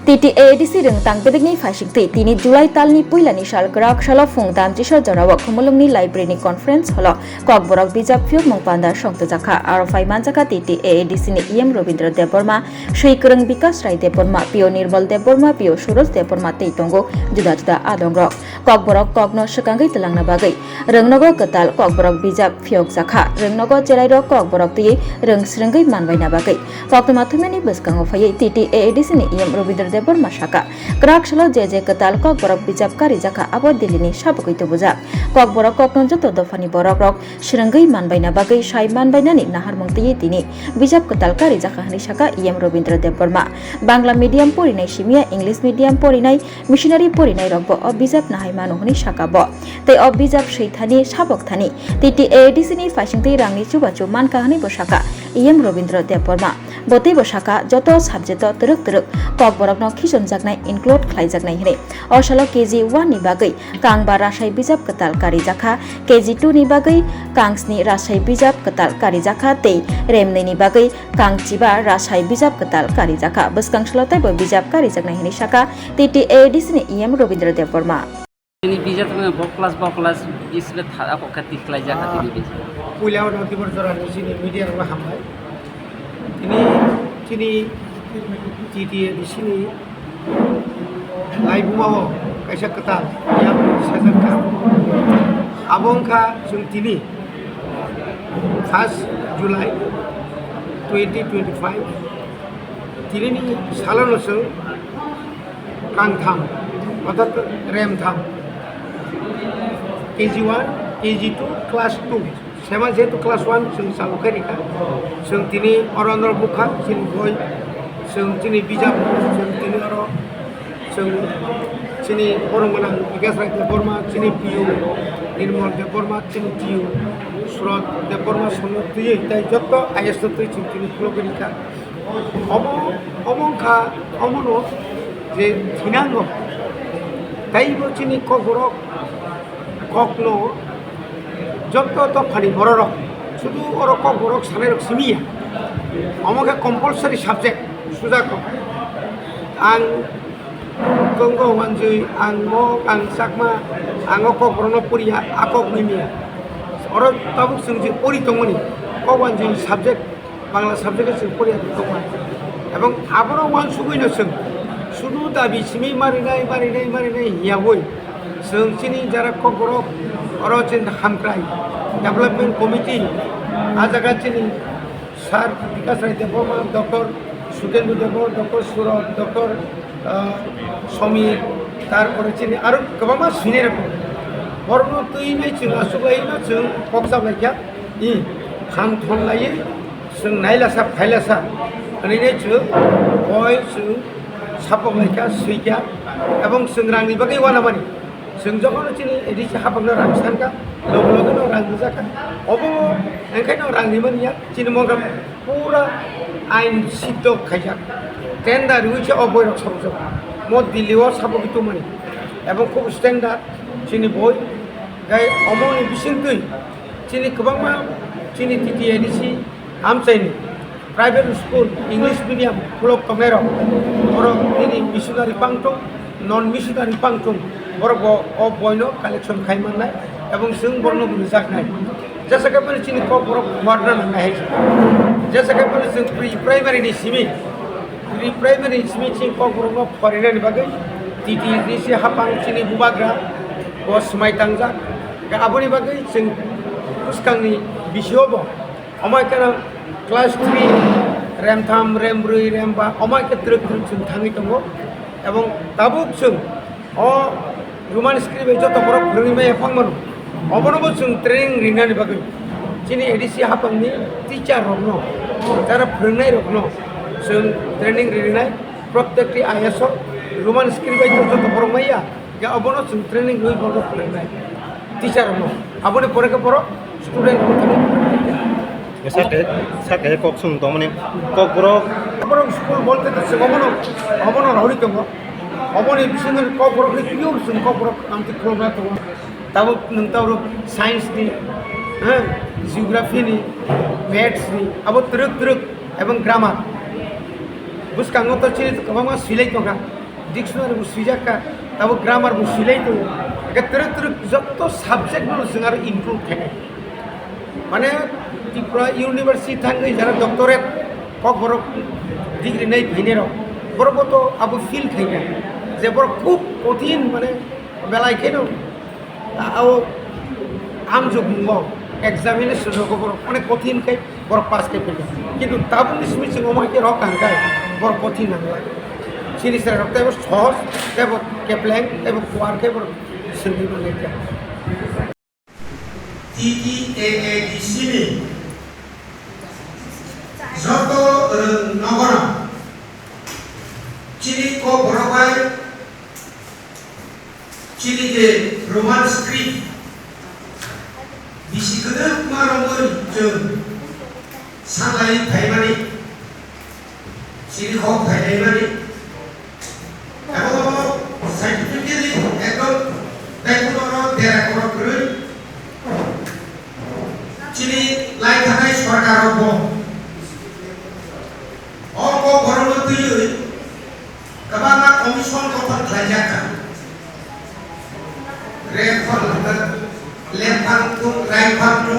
TTADC rengtang bedegni fasingti tini Julai talni puilani sal gerak sala fung dan tisar jarawak khumulungni library conference holo kokborok bijap phiok mungpanda songtujaka arofai manjaka TTADC ni EM Robindra Deborma Shui Kurang Bikas Rai Deborma Pio Nirbal Deborma Pio Suroj Deborma teitongo juda-juda adongrok kokborok kokno sekangai telangna bagai rengnogo ketal kokborok bijap phiok jaka rengnogo jelairok kokborok ti reng srenggai manbaina bagai koktoma thumeni beskango phai TTADC ni EM Robindra Deborma Shaka Krak Shalo Jeje Ketal Kok Borok Bijap Kari Jaka Abo Dilini Sabukoi Tubujak Kok Borok Kokno Joto Dofani Borok Rok Srenggai Manbaina Bagai Shai Manbainani Nahar Mungti Tini Bijap Ketal Kari Jaka Hani Shaka EM Robindra Deborma Bangla Medium Porinai Shimia English Medium Porinai Missionary Porinai Rokbo Ob Bijap Nahai Manuhuni Shaka Bo Tei Ob Bijap Sheithani Sabok Thani TTADC ni Fasingti Rangni Chubachu Mankahani Boshaka EM Robindra Deborma Botei Boshaka Joto Subject Teruk Kok Borok Kison jaknai include khlai jaknai hine osalo KG1 ni bagai kangba rasai bijap ketal kari jakha KG2 ni bagai kangsni rasai bijap ketal kari jakha tei remne ni bagai kangchiba rasai bijap ketal kari jakha beskang slotai bo bijap kari jaknai hine shaka TTADC ni EM Robindra Deborma ini bijap में बकलास इसमें था आपको कति khlai jakha tini bijap puilaw no tibor jora sini media ro hamai ini TTADC ni laibumao kaisa ketal yang sajarka abongka jung tini 1 Julai 2025 tini ni salano sung kang tham otat rem tham KG1 KG2 class 2 sama jetu class 1 sung salukari ka sung tini oronor bukha sin boy sung tini bijap sung tini oro sung tini orang menang Bikas Rai Deborma tini Pio Nirmal Deborma tini Pio Suroj Deborma sono tuye tai joto ayas tu tini blogeri ka omono je thinango tai bo tini kokborok kokno joto to phani bororok sudu oro kokborok sanerok simia omoga compulsory subject sujako ang konggo wanjui ang mo ang sakma ang kok brono puria akok mimia oro tabuk sungji pori tongoni ko wanjui subject bangla subject sing puria tongma ebong aboro wan sugui no sung sudu dabi simi marinai yawoi sung chini jara kok boro oro chen hamkrai development committee ajaga chini sar Bikas Rai Deborma Dr. Sukendra Deborma Dr. Suroj Dr. Somir তারপরে চিনি আরো গোবাংমা সুইনে রাখো বর্ণ তুইনাই जों আসুবাইना जों কক্সাব লাইয়া ই খাম থন লাইয়ে जों नायलासा फायलासा ओरैनो जों बय जों सापक लाइका सुइका এবং जों रांनि बागै वानामानि जों যখন চিনি এদিকে হাপকনা রাং সানকা লগলগनो रां जाका अबो ओंखायनो रांनि मानिया चिनि मगा पुरा आइन सिद्ध खायजा टेन्डार उइचे अबयरक सबजो mod diliwa sabok itu mani ebong খুব স্ট্যান্ডার্ড চিনি বই গাই অমনি বিসিন্তই চিনি গোबांमा চিনি TTADC আমচাইনি প্রাইভেট স্কুল ইংলিশ মিডিয়াম ফুলক টমের বড় তিনি মিশনারি পাংটং নন মিশনারি পাংটং বড় অ বয়ন কালেকশন খাইমাননাय এবং जों বর্ণগুলি জাগনাय जैसे पहले चिनी को बड़ वार्डन नाय जैसे पहले जों प्री प्राइमरी नि सिमी प्री प्राइमरी सिमी चिं को बड़ फरेनानि बागै TTADC हापां चिनि बुबाग्रा बस माइतांजा गाबोनि बागै जों पुस्कांनि बिसियोबो अमायकाना क्लास 3 रेम 3 रेम 4 रेम 5 अमायका ट्रक जों थाङै दङ এবং दाबुक जों अ रोमान स्क्रिप्ट जत बड़ फोरोंनाय फांमोन अबनबो जों ट्रेनिं रिनानि बागै चिनि ADC हापांनि टीचार रखनो जारा फोरोंनाय रखनो जों ट्रेनिं रिनाय प्रत्येकटी आईएस रोमान स्क्रिप्ट जत फोरोंनाया गा अबनो जों ट्रेनिं होय बड़ फोरोंनाय टीचार रखनो अबनि परेका बड़ स्टूडेंट साके कक सुन तो माने कक बड़ स्कूल बोलते तो अबनो रहरि दङ अबनि बिसिनो कक बड़ पियो जों कक बड़ आमति खलबना दङ tabuk nungtauruk science ni, geography ni, maths ni, abo teruk ebang grammar. Bus kango to chini to kabang silai to ka, dictionary bus sijak ka, tabuk grammar bus silai to. Eka teruk jotto subject bus singar improve thake. Mane Tripura University thangai jara doctorate kok borok degree nei bhinero. Borok to abo feel thake. Je borok khub kothin mane belai keno. Ao আমযোগ মুঙ্গ examination রকম অনেক কঠিন খাই বড় pass খাই ফেলে কিন্তু তাবুল স্মিচিং ওমাকে রক আনকায় বড় কঠিন আনলায় সিরিজের রক্ত এবং সহজ এবং কেপ্ল্যাং এবং কোয়ারকে বড় সিন্ধি মানে TTAADCনি যত নগর চিনি কো বড়বাই চিনি যে Roman script bisi kedek maromori jeng sangai thaimani siri hok thaimani ebo scientifically ekdom bekunoro dera koro krui chini lai thanai sorkar obo obo borono tui kabanga commission kothon khlaijakka refal লেফাং টু রাইফাং টু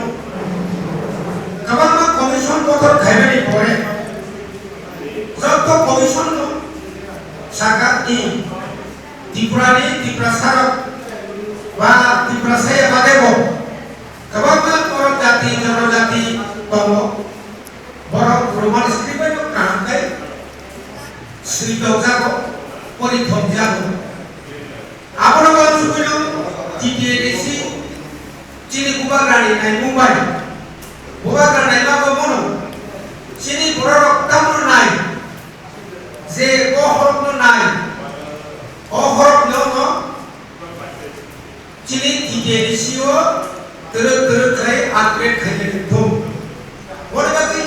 kabang commission kotor khaibani pore jotto commission sagat ni Tripura sarap ba Tripura saya badebo kabang orang jati janajati tomo borok roman script no kankai sri jago pori thomjago apna bol sukuno TTADC chini bubagrani nai Mumbai bubagrani nai ma bono chini borok tamur nai je o horok no nai o horok no chini TTADC o teruk kai upgrade khai thum bole baki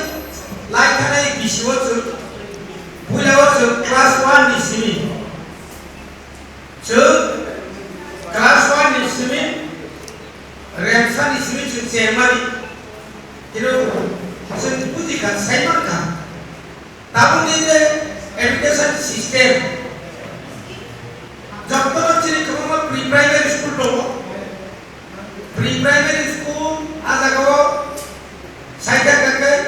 lai khanai biswo chu bulawo chu class 1 ni simi chu class 1 ni simi Remsa di sini cermani, itu sentuh kan cyber kan, tapi ini education system, jauh terus jadi kamu pre-primary school dulu, pre-primary school ada kau, saya katakan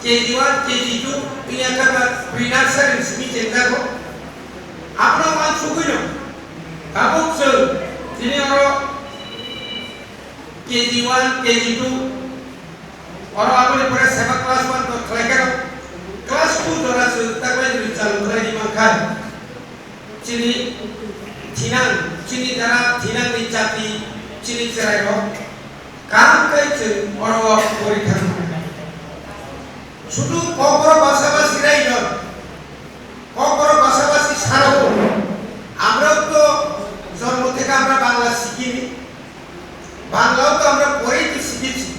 KG1, KG2, punya kabar pre-nursery sini cendera kau, apa nama sukunya, kamu sel, ini orang KG1, KG2 orang apa ni pada sepak kelas 1 tu kelahiran kelas 2 orang sudah boleh berjalan berani makan cini darah tinang dicati cini cerai roh kam kai tu orang berikan sudu kau bahasa bahasa lain kau bahasa bahasa sarau আমরা তো জন্ম থেকে আমরা বাংলা শিখিনি বাংলাও তো আমরা পড়েই শিখেছি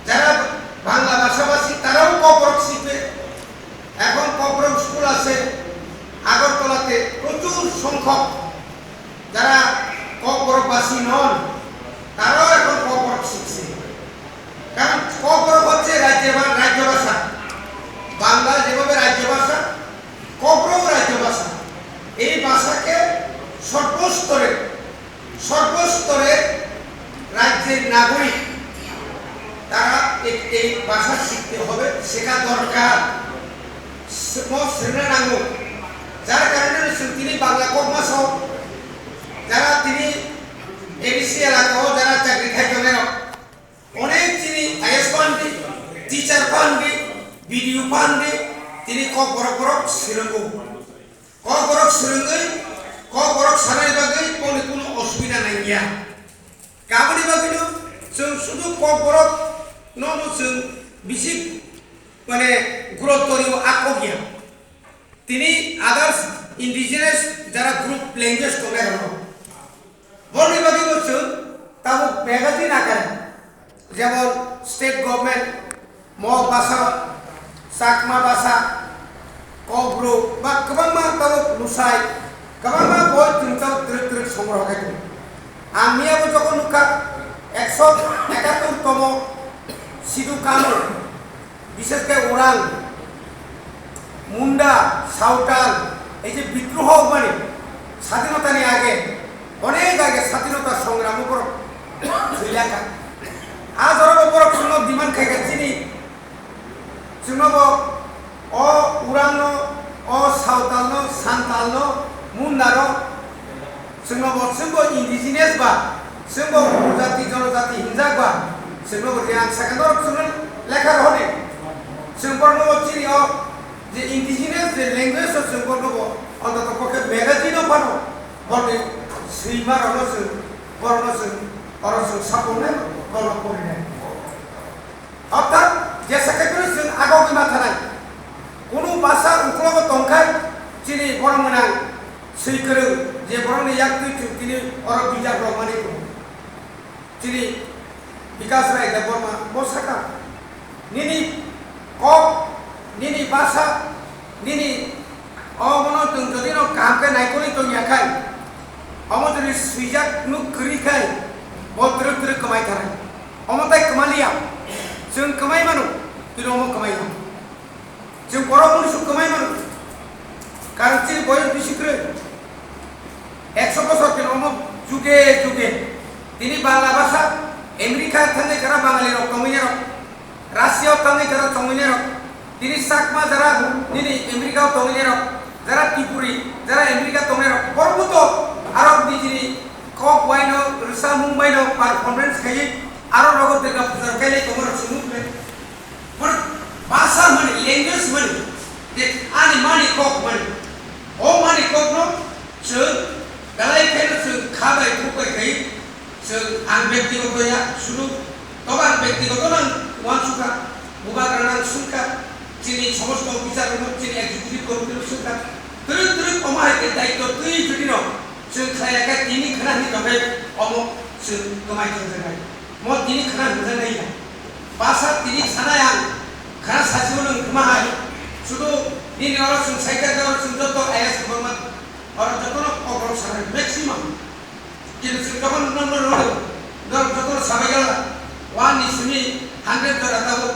যারা বাংলা ভাষাভাষী তারাও কপরক শিখবে এখন কপরক স্কুল আছে আগরতলাতে প্রচুর সংখ্যক যারা কপরকবাসী নন তারাও এখন কপরক শিখছে কারণ কপরক হচ্ছে রাজ্য ভাষা বাংলা যেভাবে রাজ্য ভাষা কপরক রাজ্য ভাষা এই ভাষাকে সর্বস্তরে রাজ্যের নাগরিক তারা এই ভাষা শিখতে হবে শেখা দরকার শ্রেণাঙ্গ যার কারণে তিনি বাংলা কর্মা সহ যারা তিনি এডিসি এলাকাও যারা চাকরি খাইতেন অনেক তিনি আইএস পান্ডি টিচার পান্ডি বিডিও পান্ডি তিনি কপরক শ্রীরঙ্গ কপরক শ্রীরঙ্গই কপরক সারাই বাগৈ কোনো অসুবিধা নাই গিয়া কাবুলি বাগিনো जों শুধু কপরক ননো जों বেশি মানে গুরুত্বরিও আকগিয়া তিনি আদার্স ইন্ডিজিনাস যারা গ্রুপ ল্যাঙ্গুয়েজ তোলে হলো বলি বাগি বলছো তাও ম্যাগাজিন আকারে যেমন স্টেট গভর্নমেন্ট মগ ভাষা সাকমা ভাষা কব্রো বা গোबां मा তাও লুসাই গোबां मा বই তুমি তাও সংগ্রহ খাইতো আমিয়াবো যখন নুকা 171তম সিধু কানু বিশেষ করে ওরাং মুন্ডা সাঁওতাল এই যে বিদ্রোহ মানে স্বাধীনতা নিয়ে আগে অনেক আগে স্বাধীনতা সংগ্রাম উপর লেখা আজ ওর উপর কোনো ডিমান্ড খাইগা চিনি जोंनाव अ उरांनो अ सावतालनो सान्तालनो मुन्नारो जोंनाव जोंबो इंडिजिनियास बा जोंबो जाति जनजाति हिंजा बा जोंनाव रियां सेकेंडर जोंनो लेखा रहने जोंबो चिनि अ जे इंडिजिनियास जे लैंग्वेज जोंबो अन्तत पक्षे मैगजिन पानो बने सैमारनो जों बरनो जों अरसों सापने गल पड़िने अर्थात जैसा कि जों आगाव बिमा थानाय कोनो भाषा उख्लाबो दंखाय चिनि बरमना सैखोरो जे बरनि याक्ति तिनि अर बिजाब रमानि चिनि विकास राय देवबर्मा बसाका निनि कक निनि भाषा निनि अमनो जों जदि न कामके नायखनि दंयाखाय अमजरि सुइजाक नु करिखाय बद्र कमाय थानाय अमताय कमालिया जों कमाय मानो दिनों कमाय जों बर' मनुष्य कमाय मानो कारण चिनि बयस बिसिग्रो 100 বছর दिनों जुगे जुगे दिनै बांला भाषा आमेरिका थांनाय जरा बाङालि रक तंगिने रक रासिया थांनाय जरा तंगिने रक दिनै साकमा जरा दिनै आमेरिका तंगिने रक जरा त्रिपुरी जरा आमेरिका तंगिने रक बरबुतो आरब दिजिनि कक वाइनो रुसा मुंबईनो परफॉर्मेंस खायै आरो लोगों दुर्गा पूजा केले तोमर सुनुक ले पर भाषा मन लैंग्वेज मन जे आनि मानि कक मन ओ मानि कक नो जों गलाय केनो जों खाबाय खुबाय खाय जों आं व्यक्तिगत या सुनु तबा व्यक्तिगत नन वानसुका मुबा ग्रानां सुनका जिनि समस्त विचार नो जिनि एक्जिक्यूटिव कमिटि सुनका तुरु अमाय के दायित्व तुइ जुदि न जों खायाका दिनि खानानि तबे अमो जों कमाय जों mau dini kena bukan lagi lah. Pasal dini sana yang kena sahaja orang kemahai. Sudah dini orang sung cycle orang sung jodoh ayas kebamat orang jodoh orang sana maksimum. Jadi sung jodoh nomor jodoh sampai jalan. Wan di sini 100 orang tahu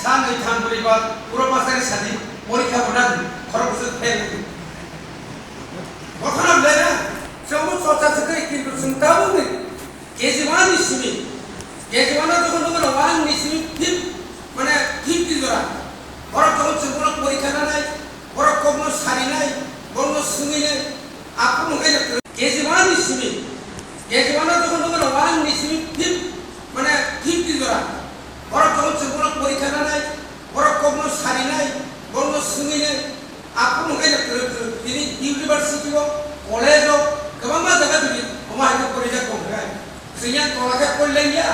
sana itu beribat pura pasar sadi mereka benar korang sudah fail. Bukan bela. Semua soal sekali kita sung tahu ni. Kejriwal निस्मी Kejriwal तो कोनो वांग निस्मी फिर माने ठीक की जरा और तो चुगुन परीक्षा নাই और कोनो सारी নাই कोनो सुंगिले आपन होय केजरीवाल निस्मी केजरीवाल तो कोनो वांग निस्मी फिर माने ठीक की जरा और तो चुगुन परीक्षा নাই और कोनो सारी নাই कोनो सुंगिले आपन होय তিনি ইউনিভার্সিটি ও কলেজ ও গবামা জায়গা দিলি আমার পরিচয় কম হয় sehingga kalau kita kuliah ya,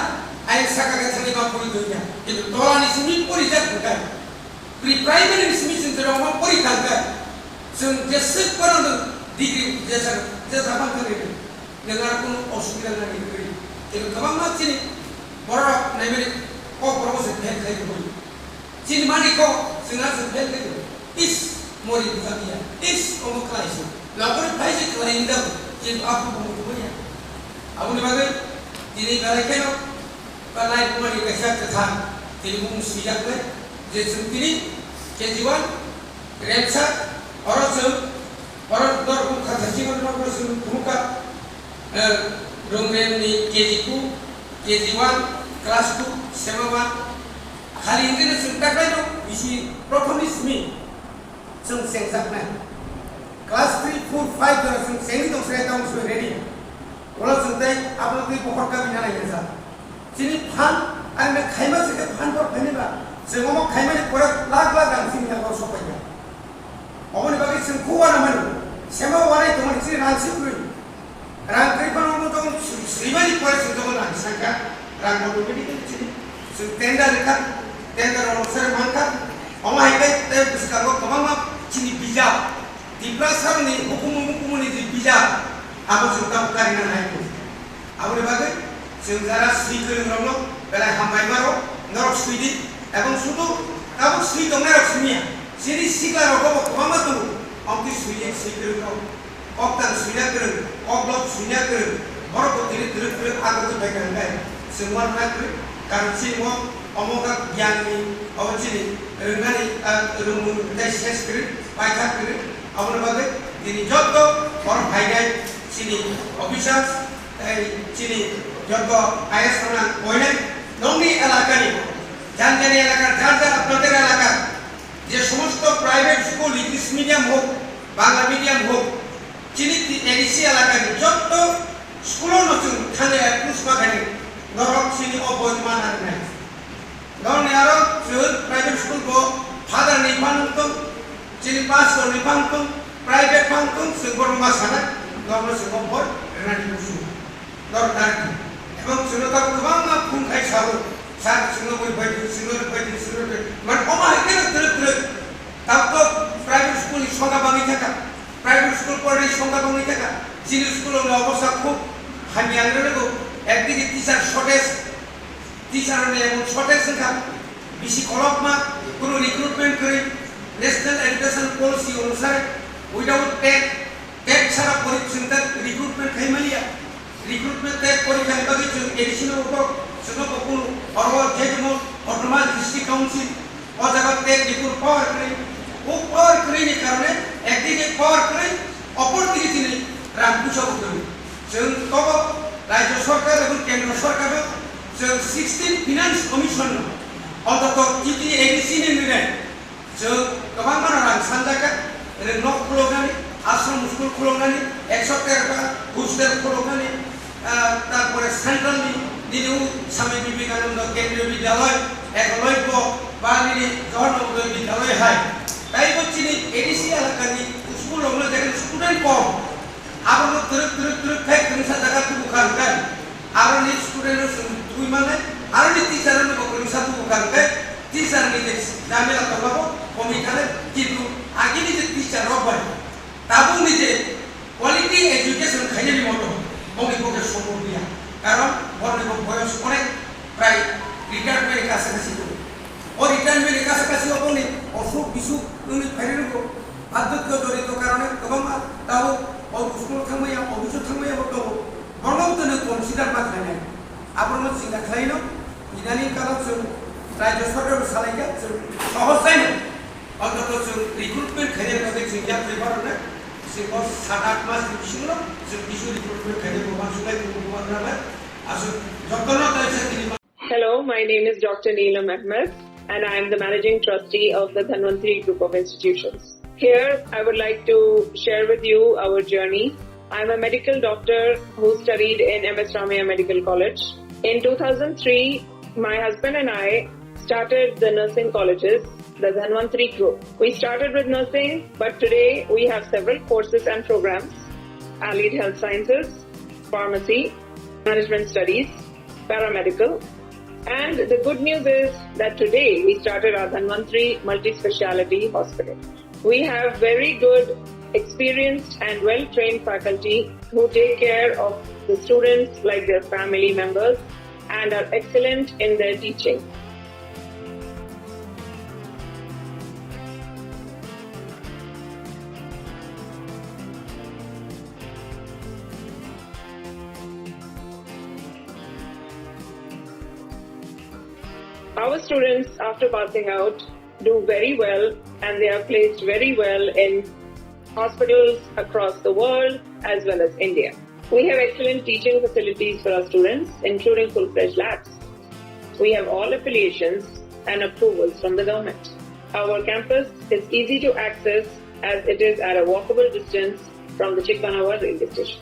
ayat sekarang kita ni mampu itu ya. Itu tolak ni sini porikat bukan. Pre-primary ni sini sendiri orang porikat bukan. Sehingga sekarang tu degree jasa apa tu ni? Dengar pun osuran lagi tu. Itu kawan macam ni, orang naik kau proses fail kaya tu. Cini mana kau sengaja fail kaya tu. Is mori bukan dia. Is kamu kelas. Lalu pasti kelas ini dah. Jadi apa kamu tu punya? Abu ni bagai ini kalau kena kalau ibu mari kesat kesat jadi bung siap le jadi sendiri kejiwan remsa orang dor bung kata jiwan orang sendiri buka rongren ni kejiku kejiwan kelas tu semawan kali ini sudah kena isi protonisme sung sengsap na kelas 3, 4, 5 orang sung sengi tu saya tahu sudah ready orang sungai apa tu pokok kami nak ini sah. Sini fan, anda khaymah sekarang fan per fan ni bah. Semua khaymah ni korak lag orang sini yang kau sopai. Orang ni bagi semua nama ni. Semua orang itu mana sini nasi pun. Rang keripan orang tu seribu ni korak semua orang nasi sangka. Rang orang tu ni sini. Tenda dekat, tenda orang sering mangkat. Orang hidup tapi sekarang kemana sini bijak. Di belasar ni hukum ni bijak. Aku suka karina naik. Aku ni bagai sejarah sihir orang belai hambai maro norok suidi. Aku sudu aku suidi orang norok sunia. Sini sihir orang aku mama tu. Aku sihir orang. Aku tan sunia keren. Aku blok sunia keren. Orang semua nakri karena semua omongan yang ini awak sini renggani rumun kita seskri pakai kiri awak bagai ini jodoh orang bagai sini officials sini jodoh ayah seorang poinnya nongni elakani jangan elakar jangan আপনাদের এলাকা যে সমস্ত private school English medium হোক Bangla medium হোক চিনি ADC এলাকায় যত school নতুন খানে পুষ্পাখানে নরক চিনি অবৈধমান আর নাই কারণ আরো প্রাইভেট স্কুল বো ফাদার নিপান্তম চিনি পাঁচশো নিপান্তম প্রাইভেট পান্তম সিংহরমা সানা গভর্নর সিংহর রেনাটি বসু দরকার এবং সিংহতা গোবাং ফুংখাই সাবো সার সিংহবই বাইদি সিংহর মানে অমাহিকে তুলে তারপর প্রাইভেট স্কুল সংখ্যা বাঙি থাকা প্রাইভেট স্কুল পড়ে সংখ্যা বাঙি থাকা সিনিয়র স্কুল অবস্থা খুব হানি আনলেও একদিকে টিচার শর্টেজ টিচার এবং শর্টেজ সংখ্যা বেশি কলকমা কোনো রিক্রুটমেন্ট করে ন্যাশনাল এডুকেশন পলিসি অনুসারে উইদাউট টেট ছাড়া পরীক্ষা রিক্রুটমেন্ট খাইমালিয়া রিক্রুটমেন্ট টেট পরীক্ষা বাকি এডিশনাল উপর Senopapun Orwal Jejmo Autonomous District Council অজাগত টেট রিক্রুট পাওয়ার করে ও পাওয়ার করে নি কারণে একদিকে পাওয়ার করে অপরদিকে তিনি রামপুষা করতেন जों তব রাজ্য সরকার এবং কেন্দ্র সরকার जों 16 ফিনান্স কমিশন অন্তত টিটি এডিসি নির্ণয় जों गोबां रां सानजाखा न' खुलुमनानै आश्रम स्कुल खुलुमनानै 113টা হোস্টেল खुलुमनानै তারপরে সেন্ট্রালনি নিউ স্বামী বিবেকানন্দ কেন্দ্রীয় বিদ্যালয় একলব্য বা জওহরলাল বিদ্যালয় হয় তাই বলছি এডিসি এলাকার স্কুল হলো যেখানে স্টুডেন্ট কম আবার তুরুক খাই কমিশা জায়গা তুবু খানকাই আর স্টুডেন্ট দুই মানে আর টিচার কমিশা তুবু খানকাই টিচার নিজে জামেলা করবো কমিখানে কিন্তু আগে নিজে টিচার রবাই তাবু নিজে কোয়ালিটি এডুকেশন খাইনি মতো অনেক পক্ষে সম্ভব দিয়া কারণ বর্ণিক বয়স অনেক প্রায় রিটায়ারমেন্টের কাছাকাছি করে ও রিটায়ারমেন্টের কাছাকাছি অবনি অসুখ বিসুখ উনি ফেরে নেবো বার্ধক্য জড়িত কারণে গোবাং তাও স্কুল থামাইয়া অভিযোগ থামাইয়া বলতো বর্ণবতনে কনসিডার মা খাই নাই আপনার চিন্তা খাইল ইদানিং কালত রাজ্য সরকার সালাইকা সহজ যাই না অন্তত রিক্রুটমেন্ট খাইয়ে তাদের চিন্তা পেপার না সে 7-8 মাস ছিল যে কিছু রিক্রুটমেন্ট খাইয়ে প্রমাণ শুনাই প্রমাণ রাখবে আসলে যতন তাইছে তিনি Hello, my name is Dr. Neelam Ahmed and I am the Managing Trustee of the Dhanvantri Group of Institutions. Here, I would like to share with you our journey. I am a medical doctor who studied in MS Ramaiah Medical College. In 2003, my husband and I started the nursing colleges, the Dhanvantri Group. We started with nursing, but today we have several courses and programs: Allied Health Sciences, Pharmacy, Management Studies, Paramedical. And the good news is that today we started our Dhanvantri Multi-Speciality Hospital. We have very good, experienced and well-trained faculty who take care of the students like their family members and are excellent in their teaching. Our students, after passing out, do very well and they are placed very well in hospitals across the world as well as India. We have excellent teaching facilities for our students, including full-fledged labs. We have all affiliations and approvals from the government. Our campus is easy to access as it is at a walkable distance from the Chikpanawar railway station.